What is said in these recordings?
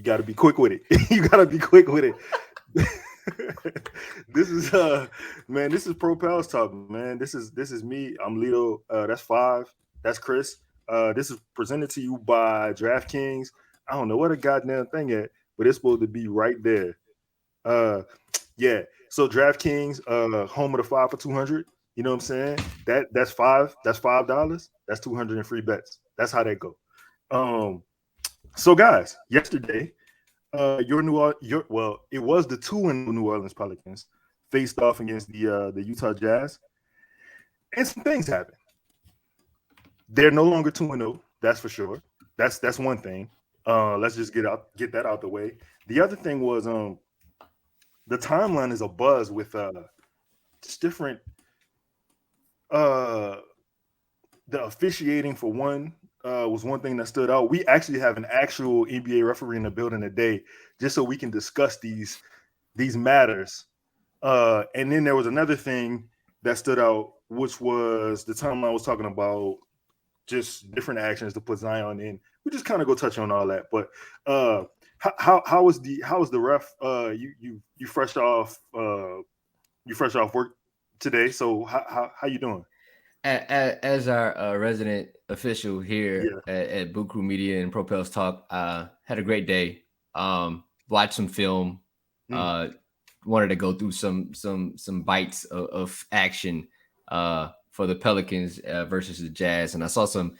got to be quick with it. You got to be quick with it. This is man, this is Pro Pals talk, man. This is me. I'm Leo. That's Five. That's Chris. This is presented to you by DraftKings. I don't know what a goddamn thing at, but it's supposed to be right there. Uh, yeah. So DraftKings, home of the 5 for 200. You know what I'm saying? That's five. That's $5. That's 200 in free bets. That's how that go. So guys, yesterday, it was the 2 New Orleans Pelicans faced off against the Utah Jazz, and some things happened. They're no longer 2-0. That's for sure. That's one thing. Let's just get that out the way. The other thing was the timeline is abuzz with just different the officiating for one was one thing that stood out. We actually have an actual NBA referee in the building today just so we can discuss these matters. And then there was another thing that stood out, which was the timeline was talking about just different actions to put Zion in. We just kind of go touch on all that. But how was the ref? You fresh off work today. So how you doing? As our resident official here at Boot Crew Media and Propels Talk, had a great day. Watched some film. Wanted to go through some bites of action for the Pelicans versus the Jazz, and I saw some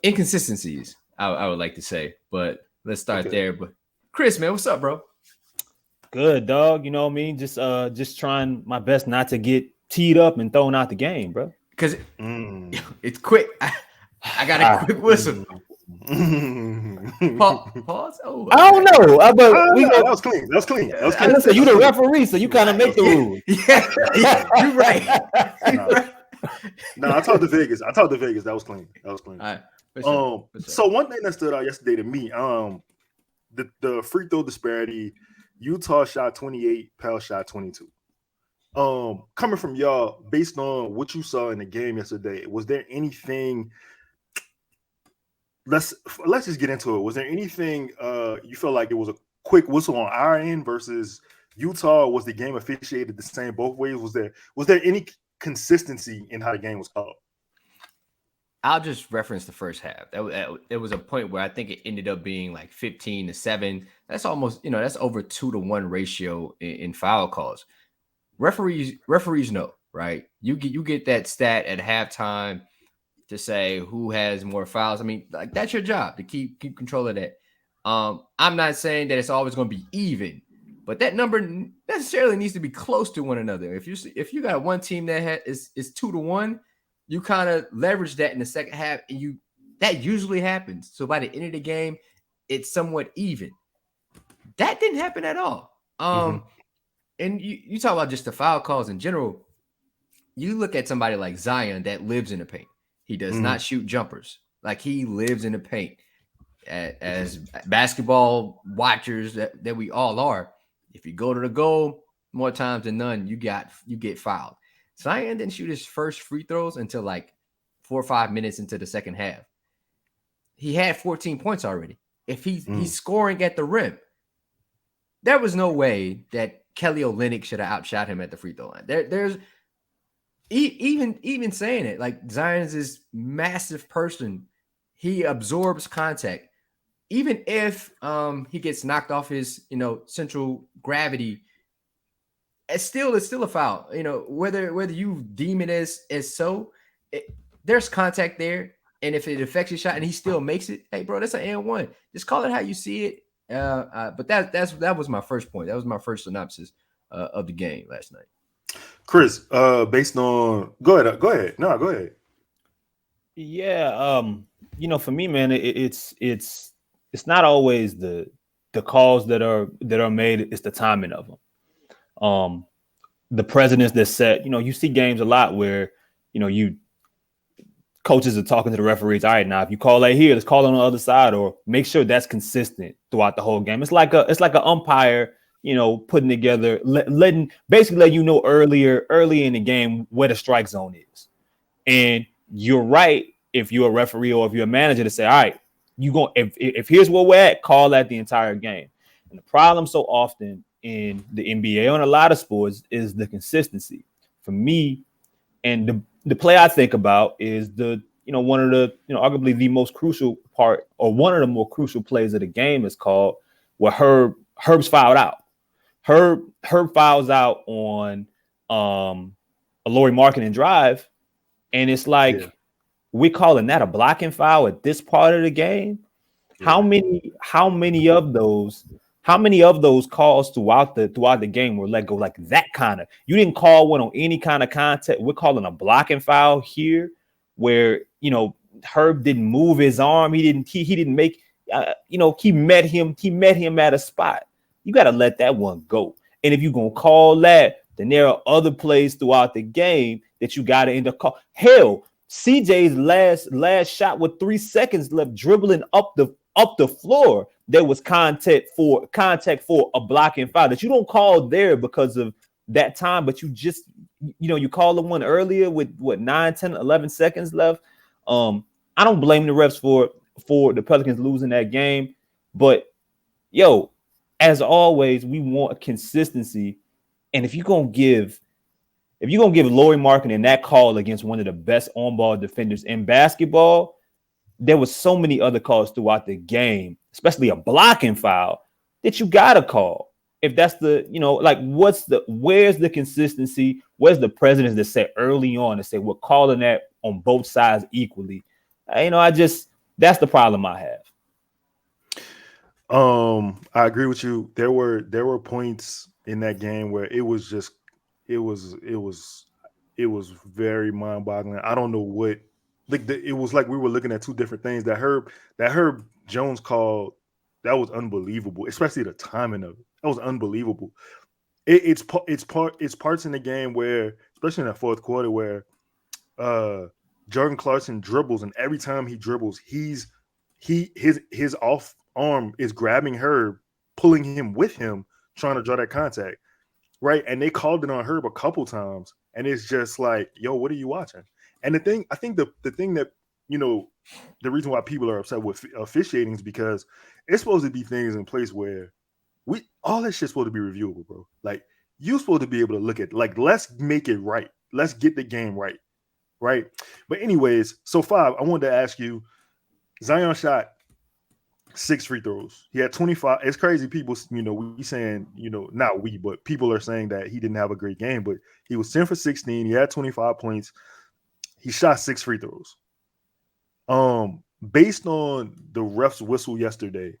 inconsistencies. I would like to say, but let's start there. But Chris, man, what's up, bro? Good, dog. You know what I mean? Just trying my best not to get teed up and thrown out the game, bro. Because it's quick. I got a quick whistle. Pause. Oh, I don't know. But that was clean. Listen, you the referee, so you kind of make the rules. Yeah, you're right. No, I talked to Vegas. That was clean. All right. So one thing that stood out yesterday to me, the free throw disparity. Utah shot 28, Pels shot 22. Coming from y'all, based on what you saw in the game yesterday, was there anything? Let's just get into it. Was there anything you felt like it was a quick whistle on our end versus Utah? Was the game officiated the same both ways? Was there any consistency in how the game was called? I'll just reference the first half. There was a point where I think it ended up being like 15-7. That's almost, that's over 2-to-1 ratio in foul calls. Referees know, right? You get that stat at halftime to say who has more fouls. I mean, like, that's your job to keep control of that. I'm not saying that it's always going to be even, but that number necessarily needs to be close to one another. If you got one team that is 2-to-1, you kind of leverage that in the second half, and that usually happens. So by the end of the game, it's somewhat even. That didn't happen at all. And you talk about just the foul calls in general. You look at somebody like Zion that lives in the paint. He does not shoot jumpers. Like, he lives in the paint. As basketball watchers that we all are, if you go to the goal more times than none, you get fouled. Zion didn't shoot his first free throws until like 4 or 5 minutes into the second half. He had 14 points already. If he's scoring at the rim, there was no way that Kelly Olynyk should have outshot him at the free throw line. There's even saying it, like, Zion's this massive person. He absorbs contact. Even if he gets knocked off his, central gravity, it's still a foul. Whether you deem it as so, there's contact there, and if it affects your shot and he still makes it, hey, bro, that's an and one. Just call it how you see it. But that was my first point. That was my first synopsis of the game last night. Chris, based on go ahead. No, go ahead. Yeah, for me, man, it's not always the calls that are made. It's the timing of them. The precedents that set. You see games a lot where coaches are talking to the referees. All right, now if you call that here, let's call it on the other side, or make sure that's consistent throughout the whole game. It's like an umpire, putting together, letting you know early in the game where the strike zone is. And you're right if you're a referee or if you're a manager to say, all right, if here's where we're at, call that the entire game. And the problem so often in the NBA on a lot of sports is the consistency. For me, and the play I think about is one of the arguably the most crucial part, or one of the more crucial plays of the game is called where Herb's fouled out. Herb fouls out on a Lauri Markkanen drive, and it's like we're calling that a blocking foul at this part of the game. Yeah. How many of those calls throughout the game were let go like that kind of? You didn't call one on any kind of contact. We're calling a blocking foul here, where Herb didn't move his arm. He didn't make he met him at a spot. You got to let that one go. And if you're gonna call that, then there are other plays throughout the game that you got to end up call. Hell, CJ's last shot with 3 seconds left, dribbling up the floor, there was contact for a blocking foul that you don't call there because of that time, but you call the one earlier with 9, 10, 11 seconds left. I don't blame the refs for the Pelicans losing that game, but as always, we want consistency. And if you're gonna give Lauri Markkanen that call against one of the best on-ball defenders in basketball, there was so many other calls throughout the game, especially a blocking foul, that you gotta call. If that's where's the consistency? Where's the precedence that said early on to say we're calling that on both sides equally? That's the problem I have. I agree with you. There were points in that game where it was very mind-boggling. I don't know what, it was like we were looking at two different things. That Herb Jones call, that was unbelievable, especially the timing of it. That was unbelievable. It's parts in the game where, especially in that fourth quarter, where Jordan Clarkson dribbles, and every time he dribbles, his off arm is grabbing Herb, pulling him with him, trying to draw that contact, right? And they called it on Herb a couple times, and it's just like, yo, what are you watching? And I think the thing that, the reason why people are upset with officiating is because it's supposed to be things in place where all that shit's supposed to be reviewable, bro. Like, you're supposed to be able to look at, like, let's make it right. Let's get the game right. Right. But anyways, so Five, I wanted to ask you, Zion shot 6 free throws. He had 25. It's crazy. People, we saying, not we, but people are saying that he didn't have a great game, but he was 10 for 16. He had 25 points. He shot 6 free throws. Based on the ref's whistle yesterday,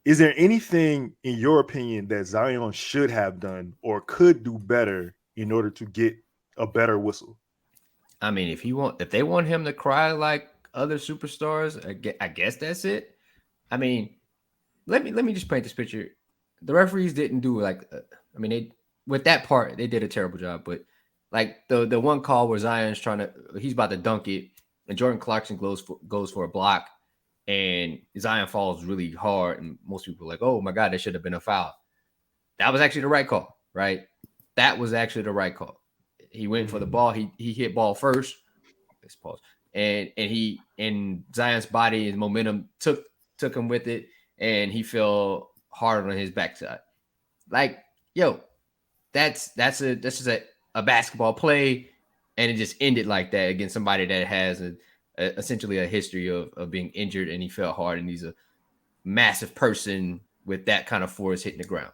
is there anything, in your opinion, that Zion should have done or could do better in order to get a better whistle? I mean, if they want him to cry like other superstars, I guess that's it. I mean, let me just paint this picture. The referees didn't do with that part, they did a terrible job. But like the one call where Zion's he's about to dunk it, and Jordan Clarkson goes for a block, and Zion falls really hard, and most people are like, "Oh my God, that should have been a foul." That was actually the right call, right? That was actually the right call. He went for the ball. He hit ball first. Let's pause. And Zion's body and momentum took him with it, and he fell hard on his backside. Like, that's just a basketball play, and it just ended like that against somebody that has essentially a history of being injured, and he fell hard, and he's a massive person with that kind of force hitting the ground.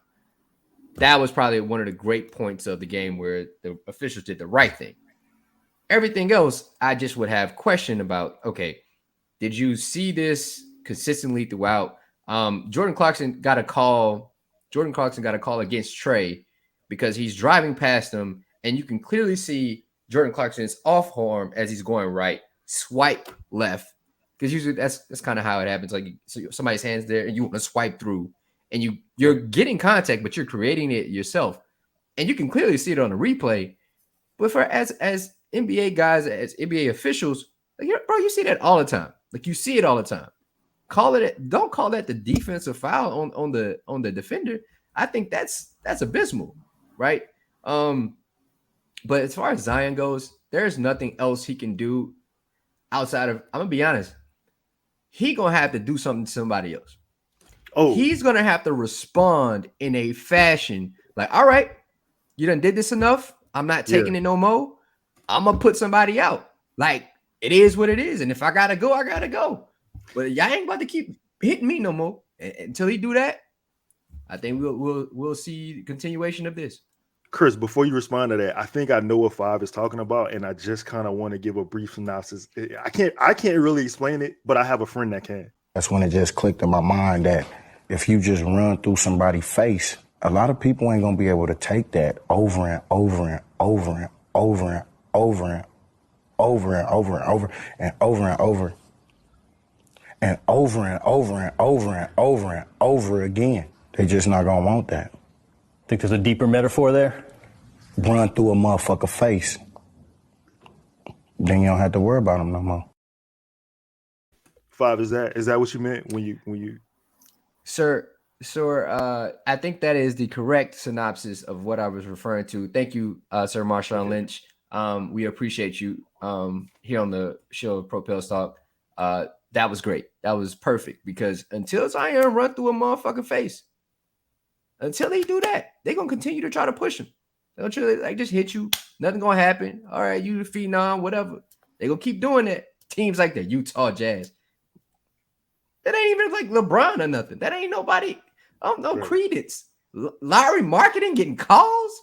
That was probably one of the great points of the game where the officials did the right thing. Everything else, I just would have question about, okay, did you see this consistently throughout? Jordan Clarkson got a call against Trey because he's driving past him, and you can clearly see Jordan Clarkson's off arm as he's going right, swipe left, because usually that's kind of how it happens. Like, so somebody's hand's there, and you want to swipe through, and you're getting contact, but you're creating it yourself, and you can clearly see it on the replay. But for as NBA guys, as NBA officials, like, bro, you see that all the time. Like, you see it all the time. Don't call that the defensive foul on the defender. I think that's abysmal, right? But as far as Zion goes, there's nothing else he can do outside of, I'm gonna be honest, he gonna have to do something to somebody else. Oh, He's gonna have to respond in a fashion like, all right, you done did this enough. I'm not taking it no more. I'm gonna put somebody out. Like, it is what it is. And if I gotta go, I gotta go. But y'all ain't about to keep hitting me no more. Until he do that, I think we'll see continuation of this. Chris, before you respond to that, I think I know what 5 is talking about, and I just kind of want to give a brief synopsis. I can't really explain it, but I have a friend that can. That's when it just clicked in my mind that if you just run through somebody's face, a lot of people ain't gonna be able to take that over and over and over and over and over and over and over and over and over and over and over and over and over and over and over again. They just not gonna want that. Think there's a deeper metaphor there? Run through a motherfucker face. Then you don't have to worry about them no more. 5, is that what you meant when you Sir, I think that is the correct synopsis of what I was referring to. Thank you, Sir Marshawn Lynch. We appreciate you here on the show of Propel Talk. That was great. That was perfect, because until Zion run through a motherfucking face, until they do that, they're gonna continue to try to push him. They'll try to, like, just hit you. Nothing gonna happen. All right, you the phenom, whatever. They gonna keep doing it. Teams like the Utah Jazz. That ain't even like LeBron or nothing. That ain't nobody. Oh, no credence. Lowry marketing getting calls.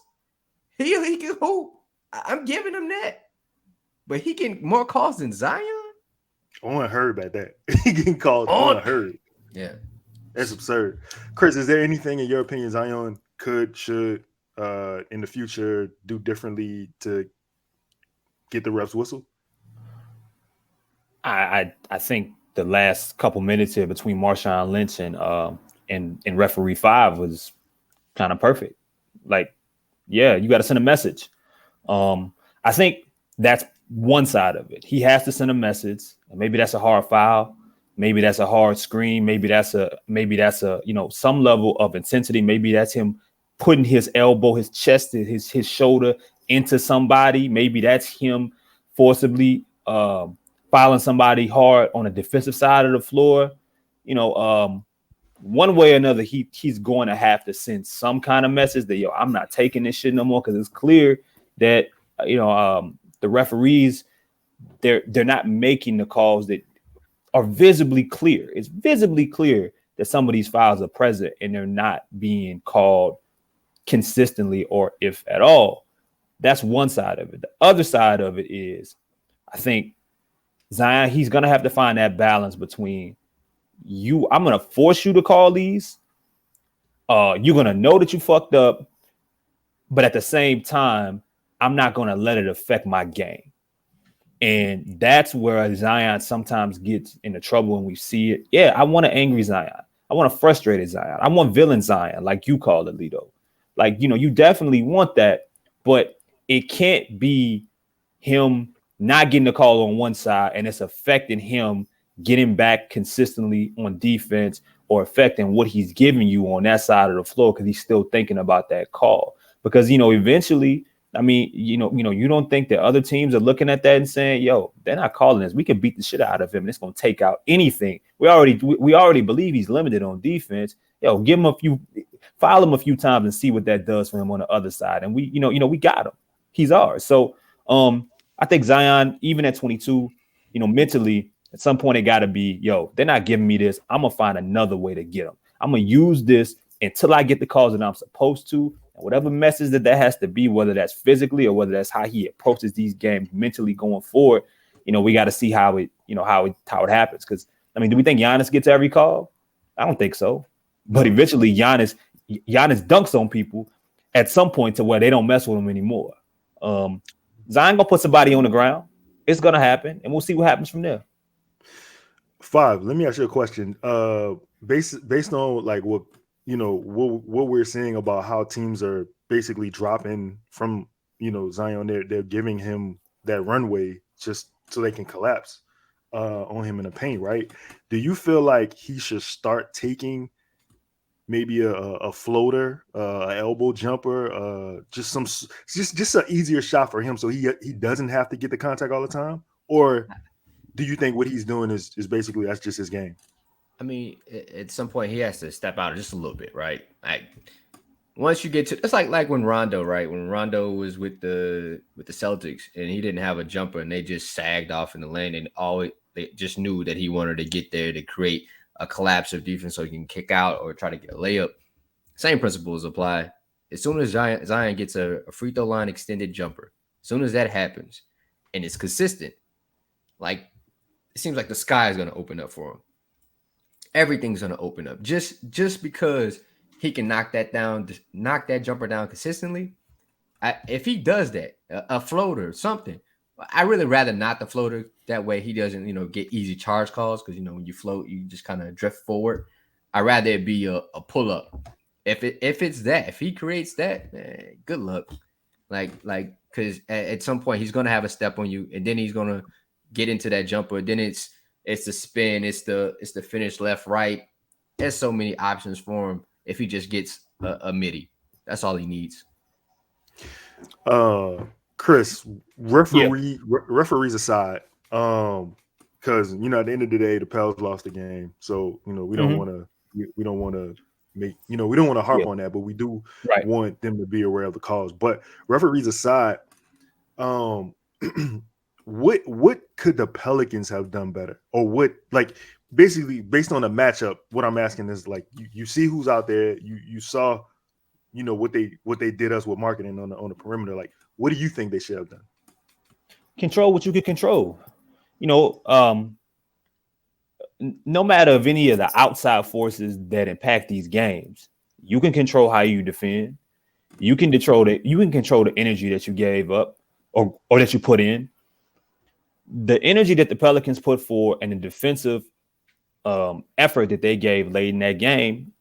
He can hoop. I'm giving him that. But he getting more calls than Zion. On heard about that? He getting called on heard. Yeah, that's absurd. Chris, is there anything in your opinion Zion should in the future do differently to get the refs whistle? I think the last couple minutes here between Marshawn Lynch and referee 5 was kind of perfect. Like, yeah, you got to send a message. I think that's one side of it. He has to send a message. Maybe that's a hard foul. Maybe that's a hard screen. Maybe that's a some level of intensity. Maybe that's him putting his elbow, his chest, his shoulder into somebody. Maybe that's him forcibly fouling somebody hard on the defensive side of the floor. One way or another, he's going to have to send some kind of message that, I'm not taking this shit no more, because it's clear that the referees, they're not making the calls that are visibly clear. It's visibly clear that some of these fouls are present and they're not being called consistently, or if at all. That's one side of it. The other side of it is, I think Zion, he's going to have to find that balance between I'm going to force you to call these. You're going to know that you fucked up, but at the same time, I'm not going to let it affect my game. And that's where Zion sometimes gets into trouble when we see it. Yeah, I want an angry Zion. I want a frustrated Zion. I want villain Zion, like you call it, Lito. Like, you definitely want that, but it can't be him not getting the call on one side and it's affecting him getting back consistently on defense, or affecting what he's giving you on that side of the floor because he's still thinking about that call. Because, eventually, you don't think that other teams are looking at that and saying, they're not calling this. We can beat the shit out of him and it's going to take out anything. We already believe he's limited on defense. Give him foul him a few times and see what that does for him on the other side. And we got him. He's ours. So I think Zion, even at 22, mentally, at some point it got to be, they're not giving me this. I'm going to find another way to get them. I'm going to use this until I get the calls that I'm supposed to. And whatever message that has to be, whether that's physically or whether that's how he approaches these games mentally going forward, we got to see how it happens. Because, do we think Giannis gets every call? I don't think so. But eventually Giannis dunks on people at some point to where they don't mess with him anymore. Zion gonna put somebody on the ground. It's gonna happen, and we'll see what happens from there. 5, let me ask you a question. Based on like what we're seeing about how teams are basically dropping from Zion, they're giving him that runway just so they can collapse on him in the paint, right? Do you feel like he should start taking maybe a floater, an elbow jumper, just an easier shot for him so he doesn't have to get the contact all the time? Or do you think what he's doing is basically that's just his game? I mean, at some point he has to step out just a little bit, right? Like once you get to, it's like when Rondo, right? When Rondo was with the Celtics and he didn't have a jumper and they just sagged off in the lane and always they just knew that he wanted to get there to create a collapse of defense so he can kick out or try to get a layup. Same principles apply. As soon as Zion gets a free throw line extended jumper, as soon as that happens and it's consistent, like it seems like the sky is going to open up for him. Everything's going to open up just because he can knock that jumper down consistently. If he does that, a floater, something, I really rather not the floater. That way he doesn't, get easy charge calls because when you float, you just kind of drift forward. I'd rather it be a pull up. If he creates that, man, good luck. Because at some point he's gonna have a step on you, and then he's gonna get into that jumper. Then it's the spin, it's the finish left, right. There's so many options for him if he just gets a midi. That's all he needs. Chris, referees aside, because at the end of the day, the Pels lost the game, so we don't want to make we don't want to harp on that, but we do want them to be aware of the calls. But referees aside, what could the Pelicans have done better, or what basically based on the matchup? What I'm asking is you see who's out there, you saw what they did us with marketing on the perimeter. What do you think they should have done? Control what you can control. No matter of any of the outside forces that impact these games, you can control how you defend. You can control the energy that you gave up or that you put in. The energy that the Pelicans put forward and the defensive effort that they gave late in that game,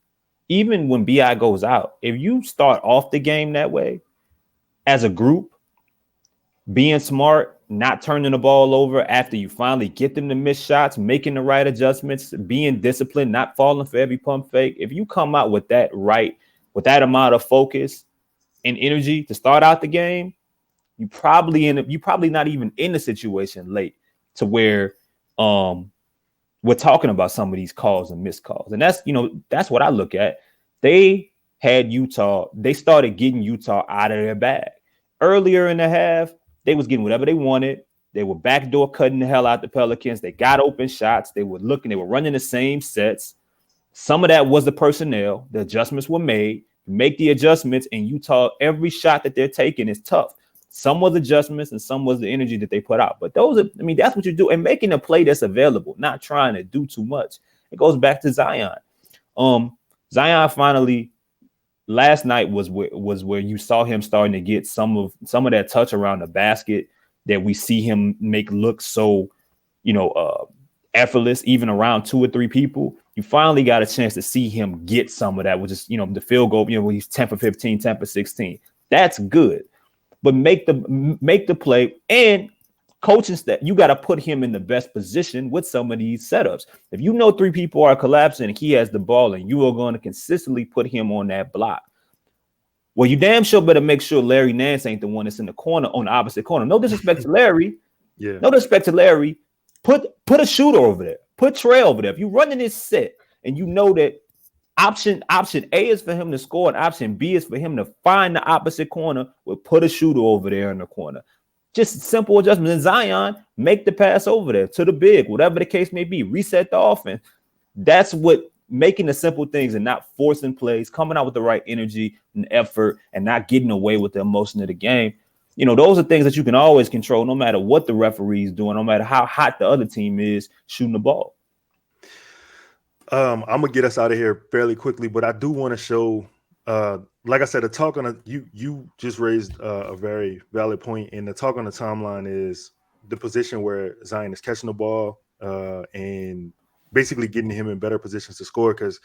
even when BI goes out, if you start off the game that way as a group, being smart, not turning the ball over after you finally get them to miss shots, making the right adjustments, being disciplined, not falling for every pump fake. If you come out with that amount of focus and energy to start out the game, you probably not even in the situation late to where we're talking about some of these calls and missed calls. And that's what I look at. They had Utah. They started getting Utah out of their bag. Earlier in the half, they was getting whatever they wanted. They were backdoor cutting the hell out the Pelicans. They got open shots. They were running the same sets. Some of that was the personnel. The adjustments were made. You make the adjustments, and Utah, every shot that they're taking is tough. Some was adjustments and some was the energy that they put out. But that's what you do. And making a play that's available, not trying to do too much. It goes back to Zion. Zion finally, last night was where you saw him starting to get some of that touch around the basket that we see him make look so, effortless, even around 2 or 3 people. You finally got a chance to see him get some of that, which is, the field goal, when he's 10 for 15, 10 for 16. That's good. But make the play, and coaching staff, you got to put him in the best position with some of these setups. If 3 people are collapsing and he has the ball and you are going to consistently put him on that block, well, you damn sure better make sure Larry Nance ain't the one that's in the corner on the opposite corner. No disrespect to Larry. Yeah. No disrespect to Larry. Put a shooter over there. Put Trey over there. If you're running this set and you know that option A is for him to score and option B is for him to find the opposite corner, we'll put a shooter over there in the corner. Just simple adjustments. And Zion, make the pass over there to the big, whatever the case may be. Reset the offense. That's what making the simple things and not forcing plays, coming out with the right energy and effort and not getting away with the emotion of the game. Those are things that you can always control no matter what the referee is doing, no matter how hot the other team is shooting the ball. I'm gonna get us out of here fairly quickly, but I do want to show, like I said, the talk on you just raised a very valid point, and the talk on the timeline is the position where Zion is catching the ball and basically getting him in better positions to score, because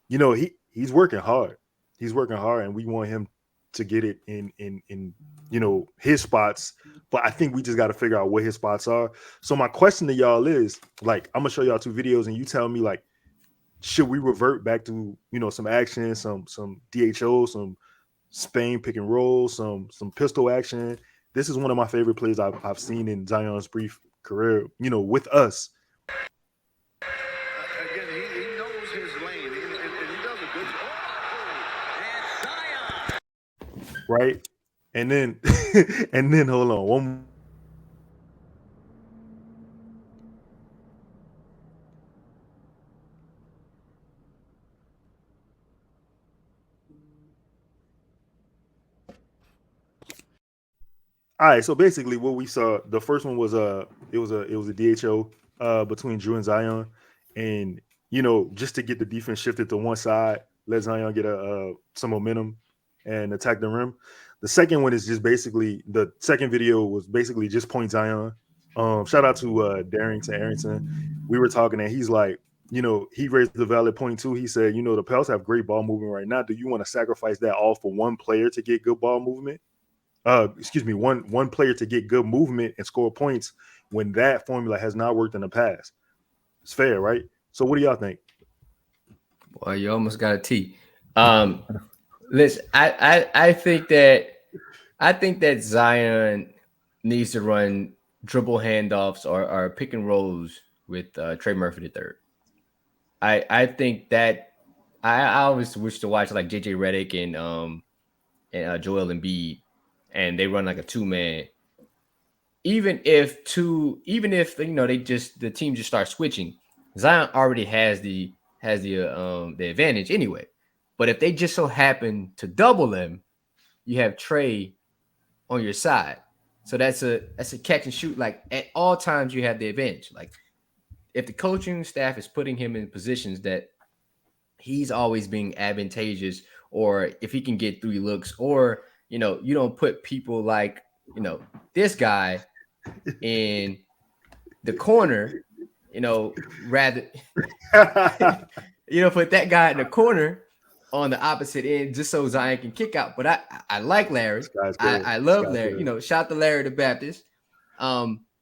he's working hard. He's working hard, and we want him to get it in his spots. But I think we just got to figure out what his spots are. So my question to y'all is, I'm gonna show y'all 2 videos, and you tell me should we revert back to some action, some DHO, some Spain pick and roll, some pistol action? This is one of my favorite plays I've seen in Zion's brief career, with us. Again, he knows his lane, and he does a good job. And Zion. Right? And then and then hold on. One All right, so basically what we saw, the first one was it was a DHO between Drew and Zion, and just to get the defense shifted to one side, let Zion get some momentum and attack the rim. The second one is just basically, the second video was basically just point Zion. Shout out to Darrington Arrington. We were talking and he's like, he raised the valid point too. He said, the Pels have great ball movement right now. Do you want to sacrifice that all for one player to get good ball movement? One player to get good movement and score points when that formula has not worked in the past. It's fair, right? So what do y'all think? Well, you almost got a T. Listen, I think that Zion needs to run dribble handoffs or pick and rolls with Trey Murphy III. I think that I always wish to watch like JJ Redick and Joel Embiid, and they run like a 2-man. Even if the team just starts switching, Zion already has the advantage anyway. But if they just so happen to double them, you have Trey on your side. So that's a catch and shoot. Like at all times, you have the advantage. Like if the coaching staff is putting him in positions that he's always being advantageous, or if he can get 3 looks, or you don't put people like this guy in the corner, rather put that guy in the corner on the opposite end just so Zion can kick out. But I like Larry. I love Larry. Shout out to Larry the Baptist.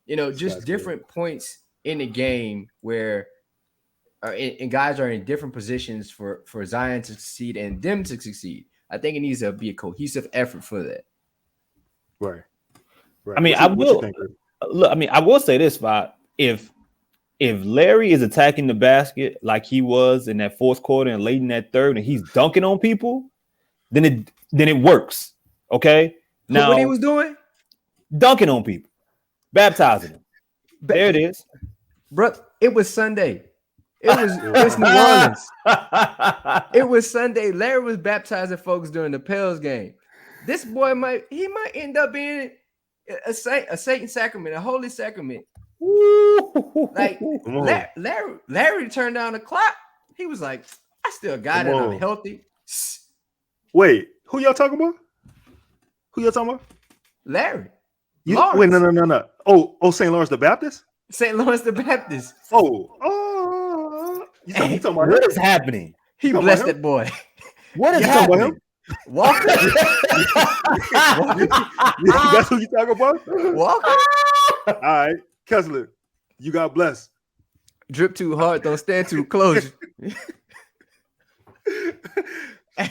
Just different points in the game where and guys are in different positions for Zion to succeed and them to succeed. I think it needs to be a cohesive effort for that. Right. I mean, I will say this, Bob. If Larry is attacking the basket like he was in that fourth quarter and late in that third, and he's dunking on people, then it works. Okay. Now what he was doing? Dunking on people, baptizing them. There it is. Bro, it was Sunday. It's New Orleans. It was Sunday. Larry was baptizing folks during the Pels game. This boy might end up being a Satan sacrament, a holy sacrament. Like Larry turned down the clock. He was like, I still got it. I'm healthy. Wait, who y'all talking about? Larry. Wait, no. Oh, St. Lawrence the Baptist? St. Lawrence the Baptist. You talking about what is happening? He blessed that boy. What is happening? Walker. That's who you talking about? Walker. All right, Kessler, you got blessed. Drip too hard, don't stand too close.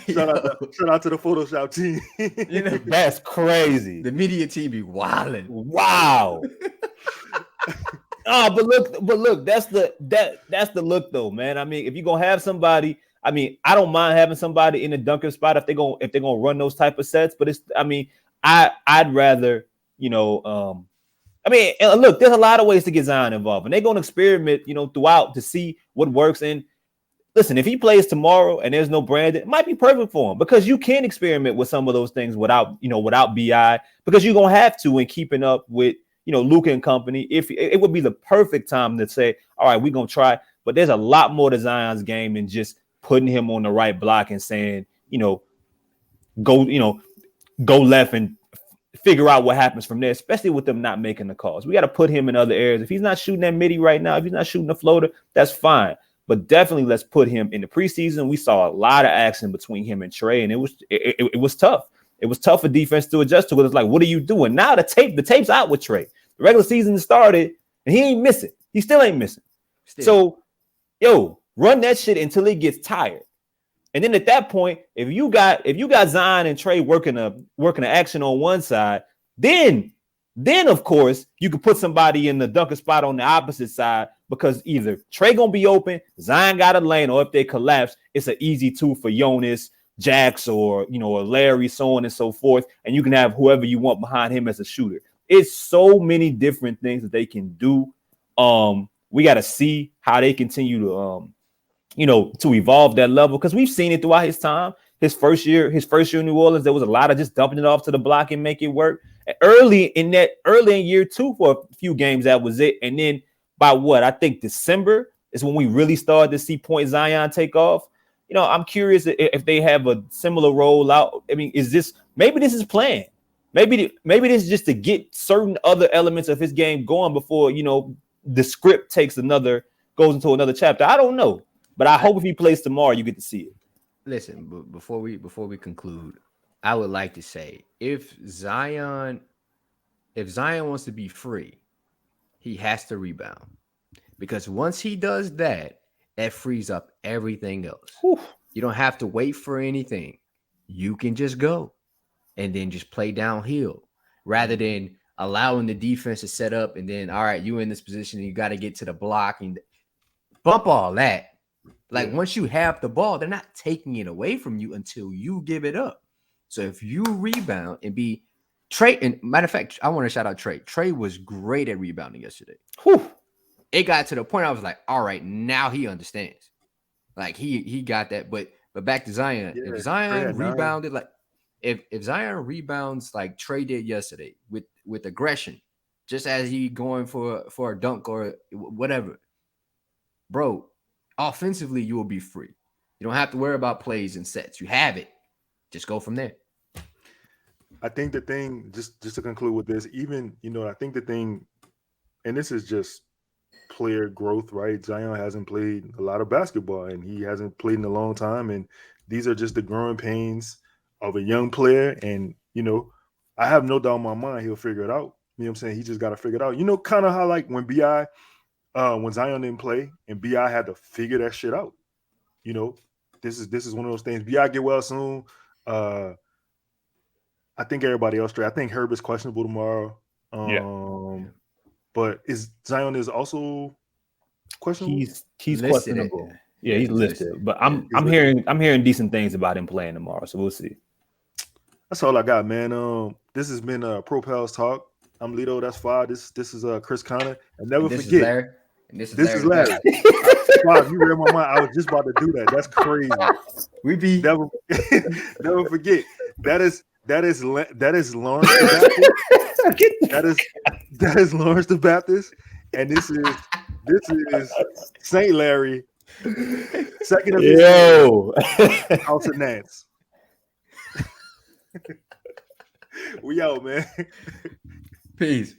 Shout out to the Photoshop team. That's crazy. The media team be wilding. Wow. But look, that's the look though, man. I mean, if you're gonna have somebody, I mean, I don't mind having somebody in the dunker spot if they're gonna run those type of sets, but I'd rather, look, there's a lot of ways to get Zion involved, and they're gonna experiment, throughout to see what works. And listen, if he plays tomorrow and there's no Brandon, it might be perfect for him, because you can experiment with some of those things without BI, because you're gonna have to in keeping up with Luka and company. If it would be the perfect time to say, all right, we're gonna try. But there's a lot more to Zion's game than just putting him on the right block and saying, go left and figure out what happens from there, especially with them not making the calls. We got to put him in other areas. If he's not shooting that midi right now, if he's not shooting the floater, that's fine. But definitely let's put him in the preseason. We saw a lot of action between him and Trey, and it was tough. It was tough for defense to adjust to it. It's like, what are you doing? Now the tape's out with Trey. The regular season started, and he ain't missing. He still ain't missing. So, run that shit until he gets tired. And then at that point, if you got Zion and Trey working a action on one side, then Then, of course, you could put somebody in the dunker spot on the opposite side because either Trey gonna be open, Zion got a lane, or if they collapse, it's an easy two for Jonas, Jax, or or Larry, so on and so forth. And you can have whoever you want behind him as a shooter. It's so many different things that they can do. We got to see how they continue to to evolve that level, because we've seen it throughout his time. His first year in New Orleans, there was a lot of just dumping it off to the block and make it work. And early in year 2 for a few games, that was it. And then by I think December is when we really started to see Point Zion take off. I'm curious if they have a similar rollout. I mean, maybe this is planned? Maybe this is just to get certain other elements of his game going before, the script goes into another chapter. I don't know, but I hope if he plays tomorrow, you get to see it. Listen, before we conclude, I would like to say if Zion wants to be free, he has to rebound, because once he does that, that frees up everything else. Whew. You don't have to wait for anything. You can just go and then just play downhill rather than allowing the defense to set up and then, all right, you're in this position and you got to get to the block and bump all that. Like, once you have the ball, they're not taking it away from you until you give it up. So if you rebound and be Trey, and matter of fact, I want to shout out Trey. Trey was great at rebounding yesterday. Whew. It got to the point I was like, all right, now he understands. Like he got that. But back to Zion. Yeah, if Zion rebounded if Zion rebounds like Trey did yesterday with aggression, just as he going for a dunk or whatever, bro, offensively, you will be free. You don't have to worry about plays and sets. You have it. Just go from there. I think the thing, just to conclude with this, even, I think the thing, and this is just player growth, right? Zion hasn't played a lot of basketball, and he hasn't played in a long time. And these are just the growing pains of a young player. And, I have no doubt in my mind he'll figure it out. You know what I'm saying? He just got to figure it out. Kind of how like when when Zion didn't play and B.I. had to figure that shit out. This is one of those things. B.I. get well soon. I think everybody else straight. I think Herb is questionable tomorrow. But Zion is also questionable? He's questionable. Yeah, he's listed. But I'm hearing decent things about him playing tomorrow, so we'll see. That's all I got, man. This has been Pro Pals Talk. I'm Lito. That's Five. This is Chris Connor. And never forget. This is Larry. Five, you read my mind. I was just about to do that. That's crazy. Never forget. That is Lawrence the Baptist. That is Lawrence the Baptist, and this is Saint Larry, second of his House of Nance. We out, man. Peace.